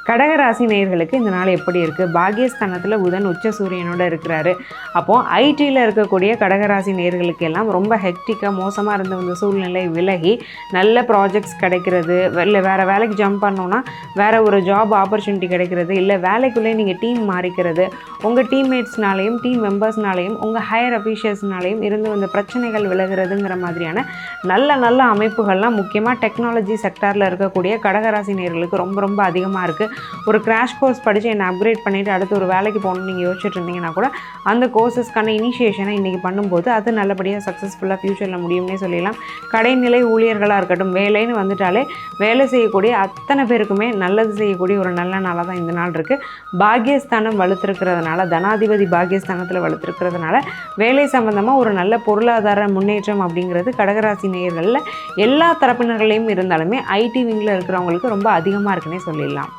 கடகராசி நேயர்களுக்கு இந்த நாள் எப்படி இருக்குது? பாக்கியஸ்தானத்தில் புதன் உச்ச சூரியனோட இருக்கிறாரு. அப்போது ஐடியில் இருக்கக்கூடிய கடகராசி நேயர்களுக்கு எல்லாம் ரொம்ப ஹெக்டிக்காக மோசமாக இருந்த இந்த சூழ்நிலை விலகி நல்ல ப்ராஜெக்ட்ஸ் கிடைக்கிறது, இல்லை வேறு வேலைக்கு ஜம்ப் பண்ணோன்னா வேறு ஒரு ஜாப் ஆப்பர்ச்சுனிட்டி கிடைக்கிறது, இல்லை வேலைக்குள்ளே நீங்கள் டீம் மாறிக்கிறது, உங்கள் டீம்மேட்ஸ்னாலேயும் டீம் மெம்பர்ஸ்னாலேயும் உங்கள் ஹையர் அஃபீஷியல்ஸ்னாலேயும் இருந்து வந்த பிரச்சனைகள் விலகிறதுங்கிற மாதிரியான நல்ல நல்ல அமைப்புகள்லாம் முக்கியமாக டெக்னாலஜி செக்டாரில் இருக்கக்கூடிய கடகராசி நேயர்களுக்கு ரொம்ப ரொம்ப அதிகமாக இருக்குது. ஒரு கிராஷ் கோர்ஸ் படித்து என்னை அப்கிரேட் பண்ணிவிட்டு அடுத்து ஒரு வேலைக்கு போகணும்னு நீங்கள் யோசிச்சுட்டு இருந்தீங்கன்னா கூட அந்த கோர்சஸ்க்கான இனிஷியேஷனை இன்றைக்கி பண்ணும்போது அது நல்லபடியாக சக்ஸஸ்ஃபுல்லாக ஃப்யூச்சரில் முடியும்னே சொல்லிடலாம். கடைநிலை ஊழியர்களாக இருக்கட்டும், வேலைன்னு வந்துட்டாலே வேலை செய்யக்கூடிய அத்தனை பேருக்குமே நல்லது செய்யக்கூடிய ஒரு நல்ல நாளாக தான் இந்த நாள் இருக்குது. பாக்கியஸ்தானம் வலுத்திருக்கிறதுனால, தனாதிபதி பாக்கியஸ்தானத்தில் வலுத்திருக்கிறதுனால வேலை சம்பந்தமாக ஒரு நல்ல பொருளாதார முன்னேற்றம் அப்படிங்கிறது கடகராசி நேயர்களில் எல்லா தரப்பினர்களையும் இருந்தாலுமே ஐடி விங்கில் இருக்கிறவங்களுக்கு ரொம்ப அதிகமாக இருக்குன்னே சொல்லிடலாம்.